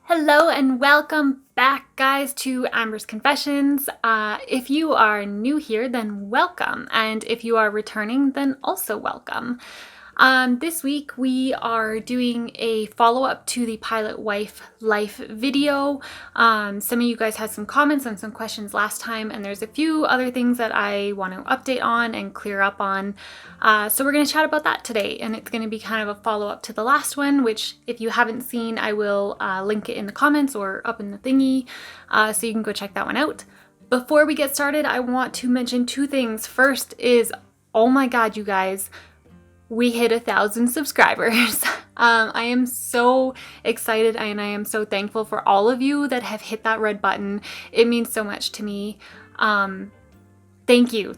Hello and welcome back, guys, to Amber's Confessions. If you are new here, then welcome. And if you are returning, then also welcome. This week we are doing a follow-up to the Pilot Wife Life video. Some of you guys had some comments and some questions last time, and there's a few other things that I want to update on and clear up on. So we're going to chat about that today, and it's going to be kind of a follow-up to the last one, which if you haven't seen, I will link it in the comments or up in the thingy, so you can go check that one out. Before we get started, I want to mention two things. First is, oh my god, you guys, we hit 1,000 subscribers. I am so excited and I am so thankful for all of you that have hit that red button. It means so much to me. Thank you.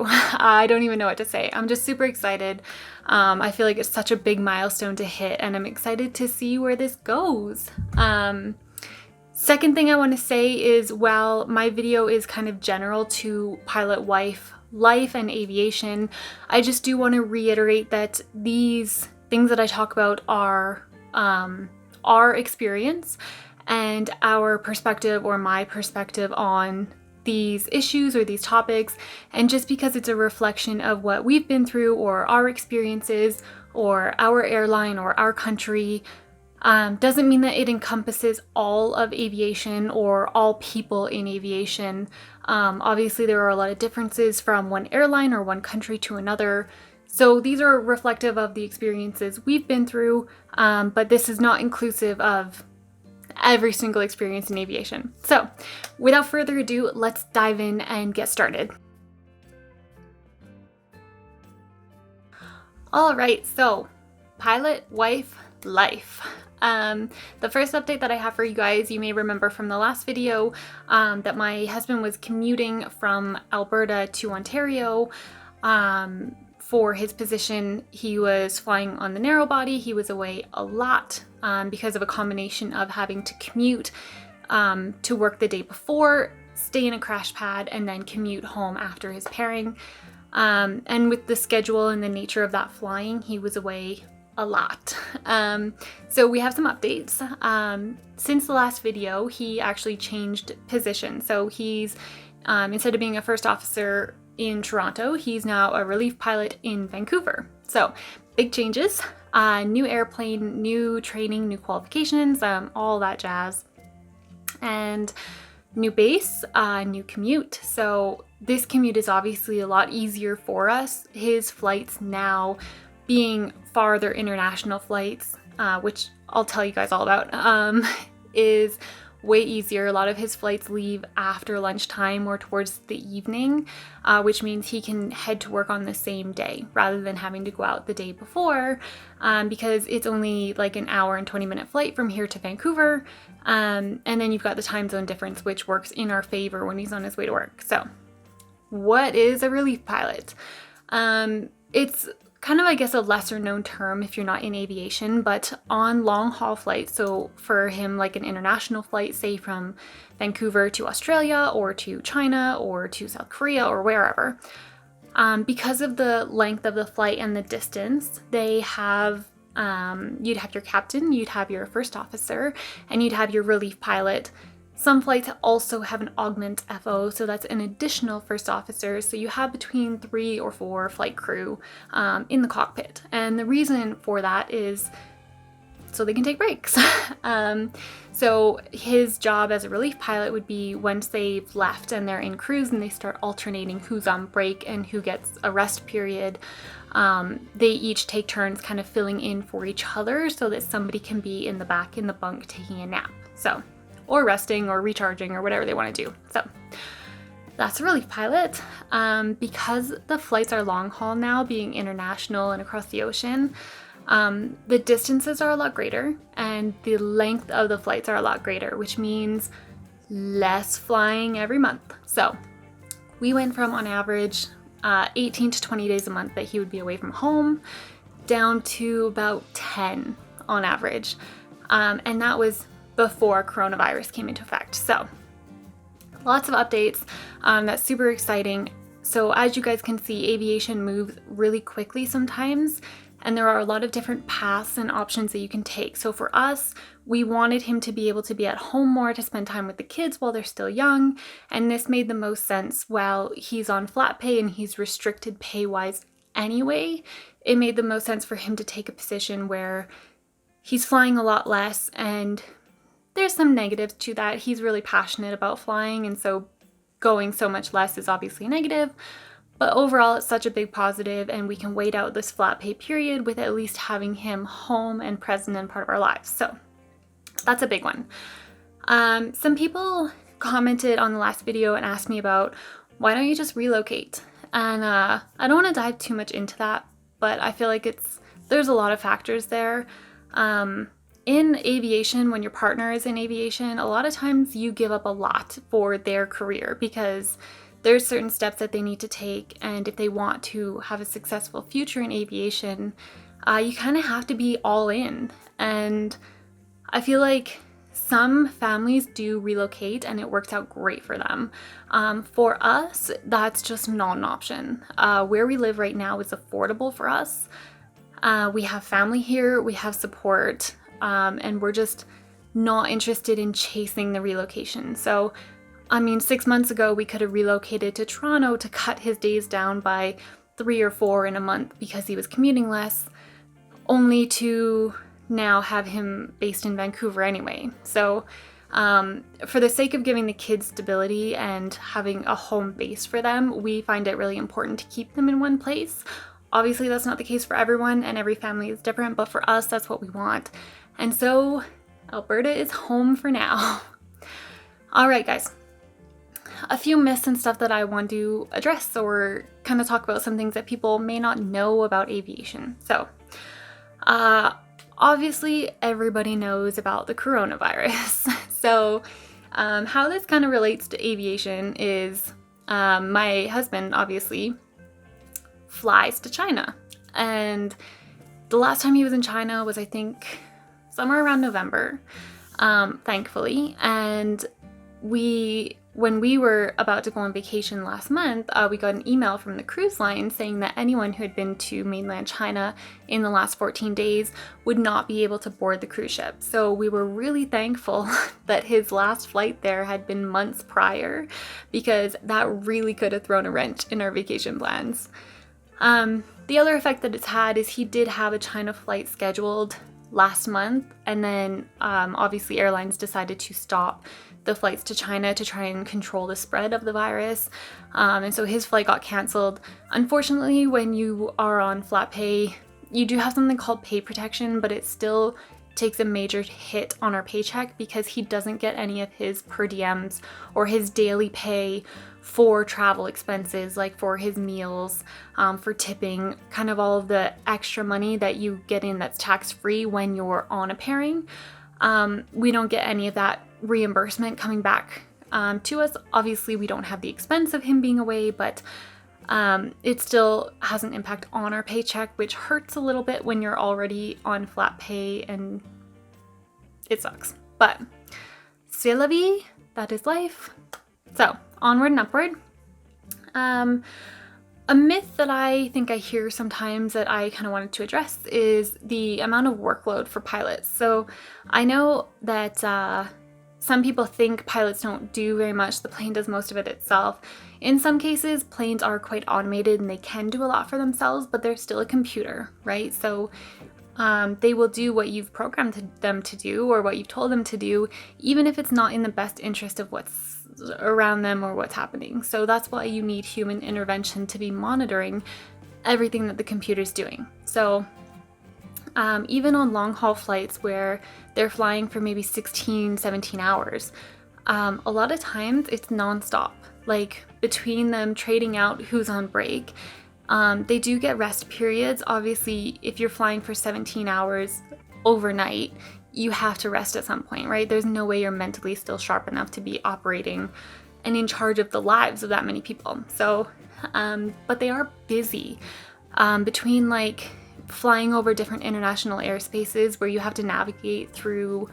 I don't even know what to say. I'm just super excited. I feel like it's such a big milestone to hit, and I'm excited to see where this goes. Second thing I want to say is, while my video is kind of general to Pilot Wife Life and aviation, I just do want to reiterate that these things that I talk about are our experience and our perspective, or my perspective, on these issues or these topics. And just because it's a reflection of what we've been through or our experiences or our airline or our country, doesn't mean that it encompasses all of aviation or all people in aviation. Obviously, there are a lot of differences from one airline or one country to another. So these are reflective of the experiences we've been through, but this is not inclusive of every single experience in aviation. So without further ado, let's dive in and get started. All right, so Pilot Wife Life. The first update that I have for you guys, you may remember from the last video, that my husband was commuting from Alberta to Ontario. For his position, he was flying on the narrow body. He was away a lot because of a combination of having to commute to work the day before, stay in a crash pad, and then commute home after his pairing. And with the schedule and the nature of that flying, he was away a lot. So we have some updates. Since the last video, he actually changed position. So he's, instead of being a first officer in Toronto, he's now a relief pilot in Vancouver. So big changes, new airplane, new training, new qualifications, all that jazz. And new base, new commute. So this commute is obviously a lot easier for us. His flights now being farther international flights, which I'll tell you guys all about, is way easier. A lot of his flights leave after lunchtime or towards the evening, which means he can head to work on the same day rather than having to go out the day before, because it's only like an hour and 20-minute flight from here to Vancouver. And then you've got the time zone difference, which works in our favor when he's on his way to work. So what is a relief pilot? It's kind of, I guess, a lesser known term if you're not in aviation, but on long haul flights, so for him, like an international flight, say from Vancouver to Australia or to China or to South Korea or wherever, because of the length of the flight and the distance, they have, you'd have your captain, you'd have your first officer, and you'd have your relief pilot. Some flights also have an augment FO, so that's an additional first officer. So you have between 3 or 4 flight crew in the cockpit. And the reason for that is so they can take breaks. So his job as a relief pilot would be, once they've left and they're in cruise and they start alternating who's on break and who gets a rest period, they each take turns kind of filling in for each other so that somebody can be in the back in the bunk taking a nap. So, or resting or recharging or whatever they want to do. So that's a relief pilot. Because the flights are long haul now, being international and across the ocean, the distances are a lot greater and the length of the flights are a lot greater, which means less flying every month. So we went from, on average, 18 to 20 days a month that he would be away from home, down to about 10 on average. And that was before coronavirus came into effect. So lots of updates. That's super exciting. So as you guys can see, aviation moves really quickly sometimes, and there are a lot of different paths and options that you can take. So for us, we wanted him to be able to be at home more to spend time with the kids while they're still young, and this made the most sense. While he's on flat pay and he's restricted pay-wise anyway, it made the most sense for him to take a position where he's flying a lot less, and there's some negatives to that. He's really passionate about flying, and so going so much less is obviously negative, but overall it's such a big positive, and we can wait out this flat pay period with at least having him home and present and part of our lives. So that's a big one. Some people commented on the last video and asked me about, why don't you just relocate? And I don't want to dive too much into that, but I feel like there's a lot of factors there. In aviation, when your partner is in aviation, a lot of times you give up a lot for their career because there's certain steps that they need to take, and if they want to have a successful future in aviation, you kind of have to be all in. And I feel like some families do relocate and it works out great for them. For us, that's just not an option. Where we live right now is affordable for us. We have family here, we have support, and we're just not interested in chasing the relocation. So, I mean, 6 months ago, we could have relocated to Toronto to cut his days down by 3 or 4 in a month because he was commuting less, only to now have him based in Vancouver anyway. So, for the sake of giving the kids stability and having a home base for them, we find it really important to keep them in one place. Obviously, that's not the case for everyone, and every family is different, but for us, that's what we want. And so, Alberta is home for now. All right, guys. A few myths and stuff that I want to address, or kind of talk about some things that people may not know about aviation. So, obviously, everybody knows about the coronavirus. So, how this kind of relates to aviation is my husband, obviously, flies to China. And the last time he was in China was, I think, somewhere around November, thankfully. And when we were about to go on vacation last month, we got an email from the cruise line saying that anyone who had been to mainland China in the last 14 days would not be able to board the cruise ship. So we were really thankful that his last flight there had been months prior, because that really could have thrown a wrench in our vacation plans. The other effect that it's had is he did have a China flight scheduled last month, and then obviously airlines decided to stop the flights to China to try and control the spread of the virus, and so his flight got canceled. Unfortunately, when you are on flat pay, you do have something called pay protection, but it still takes a major hit on our paycheck because he doesn't get any of his per diems or his daily pay for travel expenses, like for his meals, for tipping, kind of all of the extra money that you get in that's tax-free when you're on a pairing. We don't get any of that reimbursement coming back to us. Obviously, we don't have the expense of him being away, but it still has an impact on our paycheck, which hurts a little bit when you're already on flat pay, and it sucks. But c'est la vie, that is life. So, onward and upward. A myth that I think I hear sometimes that I kind of wanted to address is the amount of workload for pilots. So I know that some people think pilots don't do very much. The plane does most of it itself. In some cases, planes are quite automated and they can do a lot for themselves, but they're still a computer, right? So they will do what you've programmed them to do or what you've told them to do, even if it's not in the best interest of what's around them or what's happening. So that's why you need human intervention to be monitoring everything that the computer's doing. So even on long haul flights where they're flying for maybe 16, 17 hours, a lot of times it's nonstop. Like between them trading out who's on break, they do get rest periods. Obviously, if you're flying for 17 hours overnight, you have to rest at some point, right? There's no way you're mentally still sharp enough to be operating and in charge of the lives of that many people. So, but they are busy. Between like flying over different international airspaces where you have to navigate through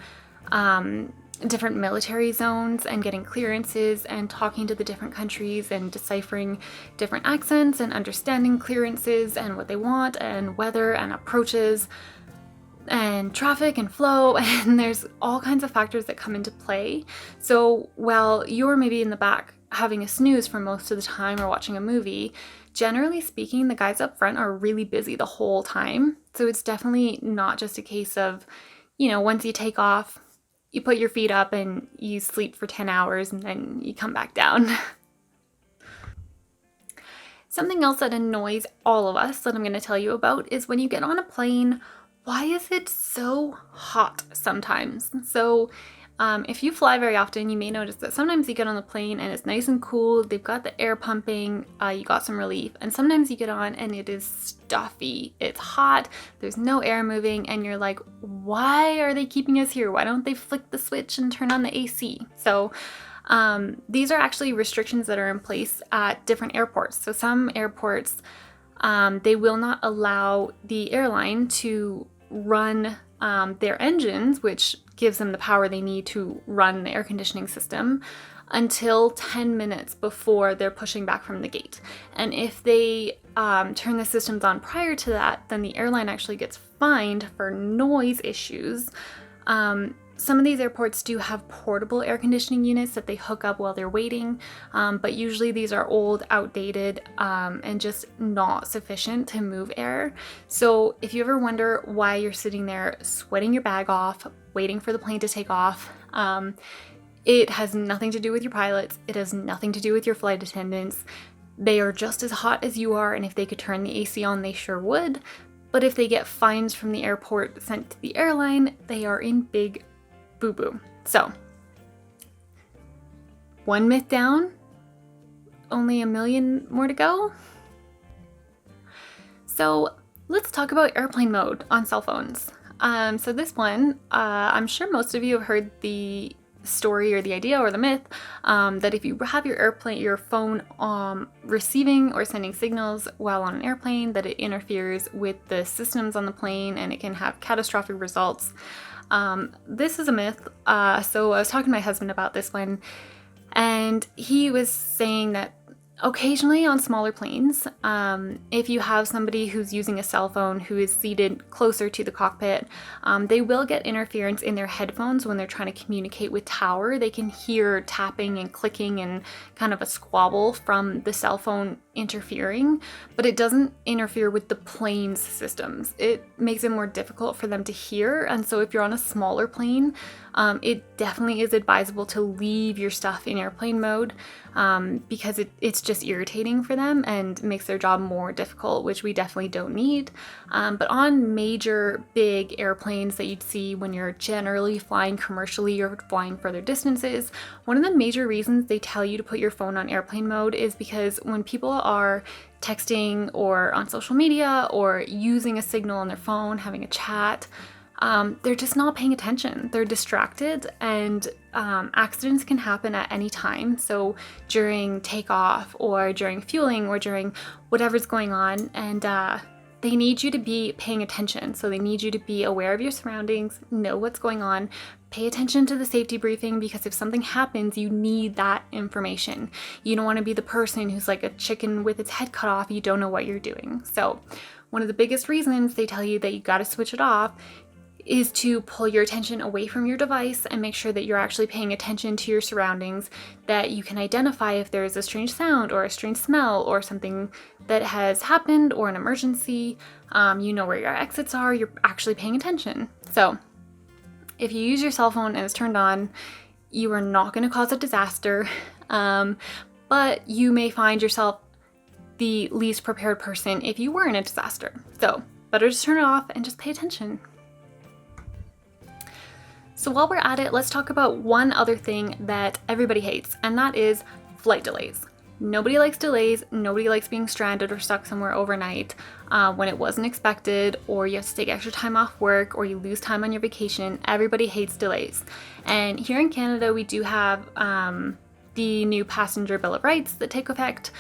different military zones and getting clearances and talking to the different countries and deciphering different accents and understanding clearances and what they want and weather and approaches. and traffic and flow, and there's all kinds of factors that come into play. So while you're maybe in the back having a snooze for most of the time or watching a movie, generally speaking, the guys up front are really busy the whole time. So it's definitely not just a case of, once you take off, you put your feet up and you sleep for 10 hours and then you come back down. Something else that annoys all of us that I'm going to tell you about is when you get on a plane, why is it so hot sometimes? So if you fly very often, you may notice that sometimes you get on the plane and it's nice and cool. They've got the air pumping, you got some relief. And sometimes you get on and it is stuffy. It's hot, there's no air moving, and you're like, why are they keeping us here? Why don't they flick the switch and turn on the AC? So these are actually restrictions that are in place at different airports. So some airports, they will not allow the airline to run their engines, which gives them the power they need to run the air conditioning system, until 10 minutes before they're pushing back from the gate. And if they turn the systems on prior to that, then the airline actually gets fined for noise issues. Some of these airports do have portable air conditioning units that they hook up while they're waiting, but usually these are old, outdated, and just not sufficient to move air. So if you ever wonder why you're sitting there sweating your bag off, waiting for the plane to take off, it has nothing to do with your pilots. It has nothing to do with your flight attendants. They are just as hot as you are, and if they could turn the AC on, they sure would. But if they get fines from the airport sent to the airline, they are in big boo-boo. So, one myth down, only a million more to go. So let's talk about airplane mode on cell phones. So this one, I'm sure most of you have heard the story or the idea or the myth that if you have your phone receiving or sending signals while on an airplane, that it interferes with the systems on the plane and it can have catastrophic results. This is a myth. So I was talking to my husband about this one, and he was saying that occasionally on smaller planes, if you have somebody who's using a cell phone who is seated closer to the cockpit, they will get interference in their headphones when they're trying to communicate with tower. They can hear tapping and clicking and kind of a squabble from the cell phone interfering, but it doesn't interfere with the plane's systems. It makes it more difficult for them to hear, and so if you're on a smaller plane, it definitely is advisable to leave your stuff in airplane mode because it's just irritating for them and makes their job more difficult, which we definitely don't need. But on major big airplanes that you'd see when you're generally flying commercially or flying further distances, one of the major reasons they tell you to put your phone on airplane mode is because when people are texting or on social media or using a signal on their phone, having a chat, they're just not paying attention. They're distracted, and accidents can happen at any time. So during takeoff or during fueling or during whatever's going on, and they need you to be paying attention. So they need you to be aware of your surroundings, know what's going on, pay attention to the safety briefing, because if something happens, you need that information. You don't want to be the person who's like a chicken with its head cut off. You don't know what you're doing. So one of the biggest reasons they tell you that you got to switch it off is to pull your attention away from your device and make sure that you're actually paying attention to your surroundings, that you can identify if there's a strange sound or a strange smell or something that has happened or an emergency. You know where your exits are, you're actually paying attention. So if you use your cell phone and it's turned on, you are not going to cause a disaster, but you may find yourself the least prepared person if you were in a disaster. So better just turn it off and just pay attention. So while we're at it, let's talk about one other thing that everybody hates, and that is flight delays. Nobody likes delays. Nobody likes being stranded or stuck somewhere overnight when it wasn't expected, or you have to take extra time off work, or you lose time on your vacation. Everybody hates delays. And here in Canada, we do have the new Passenger Bill of Rights that take effect.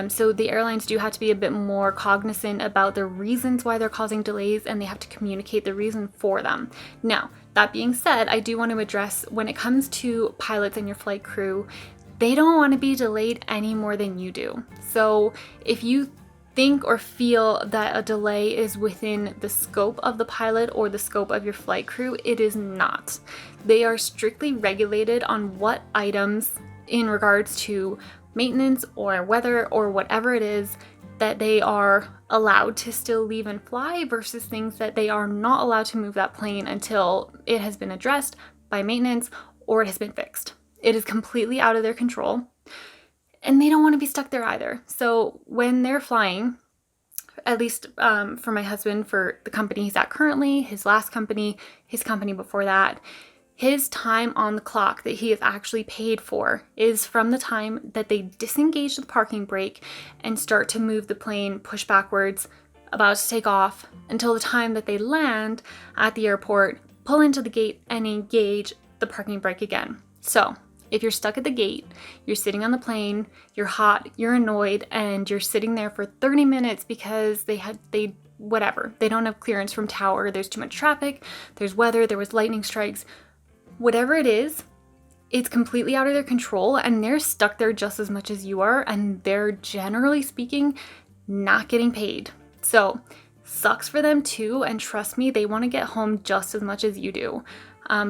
So the airlines do have to be a bit more cognizant about the reasons why they're causing delays, and they have to communicate the reason for them. Now, that being said, I do want to address, when it comes to pilots and your flight crew, they don't want to be delayed any more than you do. So if you think or feel that a delay is within the scope of the pilot or the scope of your flight crew, it is not. They are strictly regulated on what items in regards to maintenance or weather or whatever it is that they are allowed to still leave and fly versus things that they are not allowed to move that plane until it has been addressed by maintenance or it has been fixed. It is completely out of their control. And they don't want to be stuck there either. So when they're flying, at least for my husband, for the company he's at currently, his last company, his company before that, his time on the clock that he is actually paid for is from the time that they disengage the parking brake and start to move the plane, push backwards, about to take off, until the time that they land at the airport, pull into the gate, and engage the parking brake again. So if you're stuck at the gate, you're sitting on the plane, you're hot, you're annoyed, and you're sitting there for 30 minutes because they don't have clearance from tower, there's too much traffic, there's weather, there was lightning strikes, whatever it is, it's completely out of their control and they're stuck there just as much as you are, and they're generally speaking not getting paid. So sucks for them too, and trust me, they want to get home just as much as you do.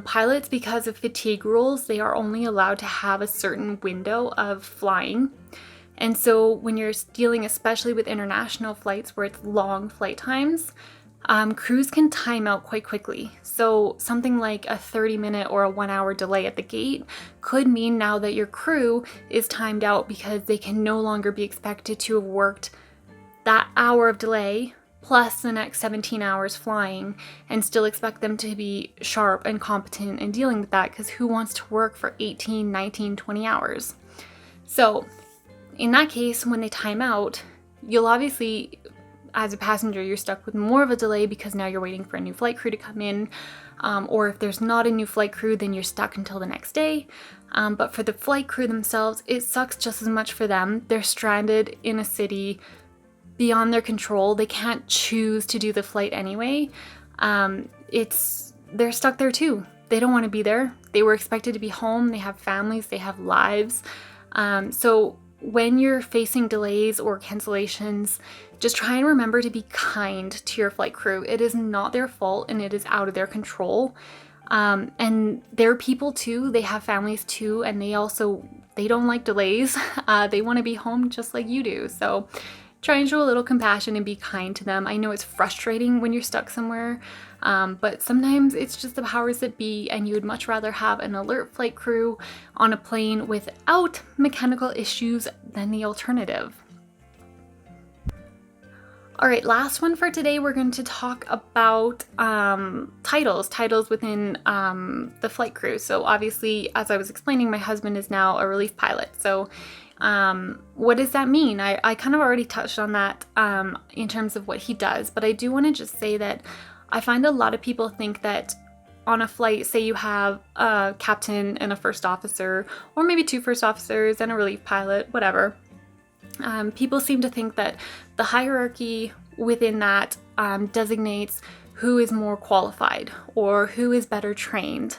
Pilots, because of fatigue rules, they are only allowed to have a certain window of flying. And so when you're dealing, especially with international flights where it's long flight times, crews can time out quite quickly. So something like a 30-minute or a 1-hour delay at the gate could mean now that your crew is timed out because they can no longer be expected to have worked that hour of delay plus the next 17 hours flying and still expect them to be sharp and competent in dealing with that, because who wants to work for 18, 19, 20 hours? So in that case, when they time out, you'll obviously, as a passenger, you're stuck with more of a delay because now you're waiting for a new flight crew to come in. Or if there's not a new flight crew, then you're stuck until the next day. But for the flight crew themselves, it sucks just as much for them. They're stranded in a city beyond their control. They can't choose to do the flight anyway. They're stuck there too. They don't want to be there. They were expected to be home. They have families. They have lives. So when you're facing delays or cancellations, just try and remember to be kind to your flight crew. It is not their fault and it is out of their control. And they're people too. They have families too, and they don't like delays. They want to be home just like you do. So try and show a little compassion and be kind to them. I know it's frustrating when you're stuck somewhere, but sometimes it's just the powers that be, and you would much rather have an alert flight crew on a plane without mechanical issues than the alternative. All right, last one for today, we're going to talk about titles within the flight crew. So obviously, as I was explaining, my husband is now a relief pilot. So what does that mean? I kind of already touched on that in terms of what he does, but I do want to just say that I find a lot of people think that on a flight, say you have a captain and a first officer, or maybe 2 first officers and a relief pilot, whatever. People seem to think that the hierarchy within that designates who is more qualified or who is better trained.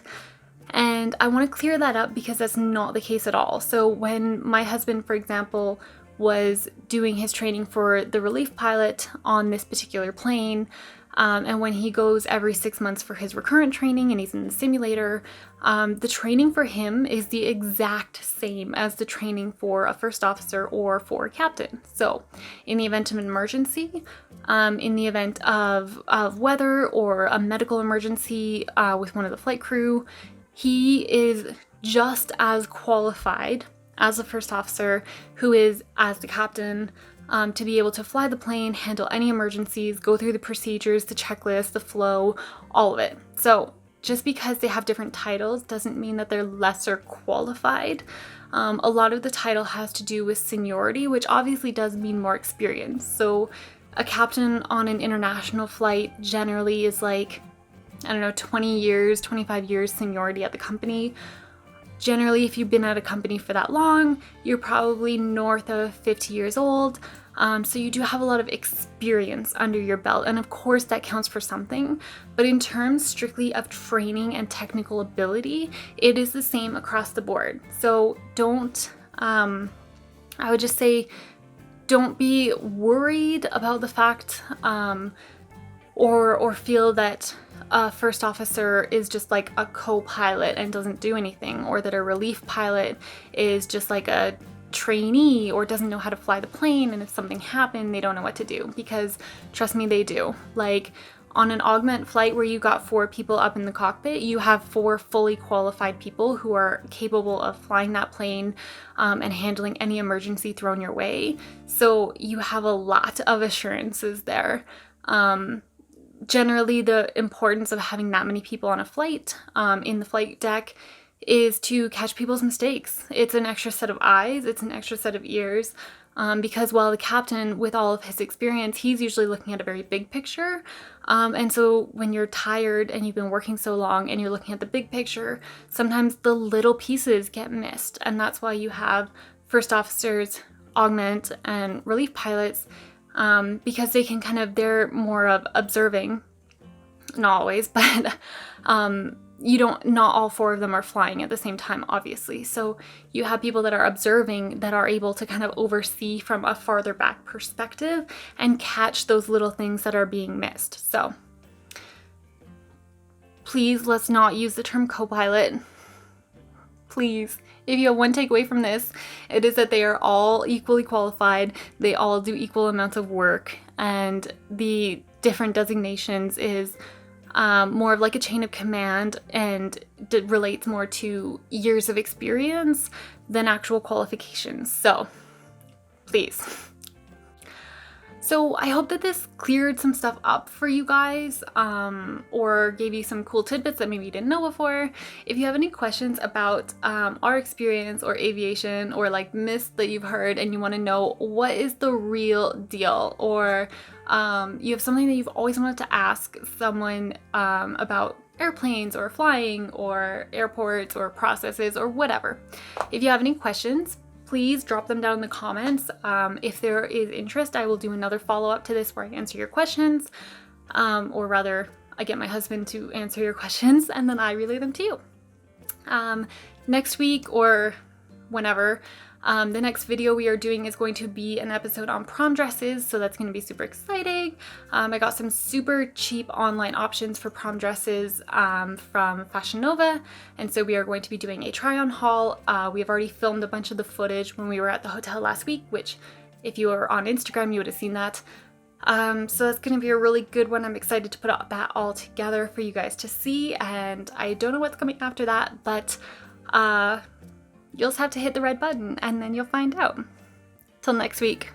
And I want to clear that up because that's not the case at all. So when my husband, for example, was doing his training for the relief pilot on this particular plane, and when he goes every 6 months for his recurrent training and he's in the simulator, the training for him is the exact same as the training for a first officer or for a captain. So in the event of an emergency, in the event of weather or a medical emergency with one of the flight crew, he is just as qualified as the first officer who is as the captain to be able to fly the plane, handle any emergencies, go through the procedures, the checklist, the flow, all of it. So just because they have different titles doesn't mean that they're lesser qualified. A lot of the title has to do with seniority, which obviously does mean more experience. So a captain on an international flight generally is like, 20 years, 25 years seniority at the company. Generally, if you've been at a company for that long, you're probably north of 50 years old. So you do have a lot of experience under your belt. And of course that counts for something, but in terms strictly of training and technical ability, it is the same across the board. So I would just say, don't be worried about the fact or feel that a first officer is just like a co-pilot and doesn't do anything, or that a relief pilot is just like a trainee or doesn't know how to fly the plane, and if something happened, they don't know what to do, because trust me, they do. Like on an augment flight where you got 4 people up in the cockpit, you have 4 fully qualified people who are capable of flying that plane and handling any emergency thrown your way. So you have a lot of assurances there. Generally, the importance of having that many people on a flight in the flight deck is to catch people's mistakes. It's an extra set of eyes, it's an extra set of ears, because while the captain, with all of his experience, he's usually looking at a very big picture. And so when you're tired and you've been working so long and you're looking at the big picture, sometimes the little pieces get missed. And that's why you have first officers, augment, and relief pilots, because they can they're more of observing, not always, but not all 4 of them are flying at the same time, obviously. So you have people that are observing that are able to oversee from a farther back perspective and catch those little things that are being missed. So please, let's not use the term co-pilot. Please. If you have one takeaway from this, it is that they are all equally qualified, they all do equal amounts of work, and the different designations is more of like a chain of command, and relates more to years of experience than actual qualifications. So please. So I hope that this cleared some stuff up for you guys, or gave you some cool tidbits that maybe you didn't know before. If you have any questions about our experience or aviation, or like myths that you've heard and you want to know what is the real deal, or you have something that you've always wanted to ask someone about airplanes or flying or airports or processes or whatever. If you have any questions, please drop them down in the comments. If there is interest, I will do another follow-up to this where I answer your questions, or rather, I get my husband to answer your questions and then I relay them to you. Next week, or whenever, the next video we are doing is going to be an episode on prom dresses, so that's going to be super exciting. I got some super cheap online options for prom dresses from Fashion Nova, and so we are going to be doing a try-on haul. We have already filmed a bunch of the footage when we were at the hotel last week, which if you were on Instagram, you would have seen that. So that's going to be a really good one. I'm excited to put that all together for you guys to see, and I don't know what's coming after that, but you'll just have to hit the red button and then you'll find out. Till next week.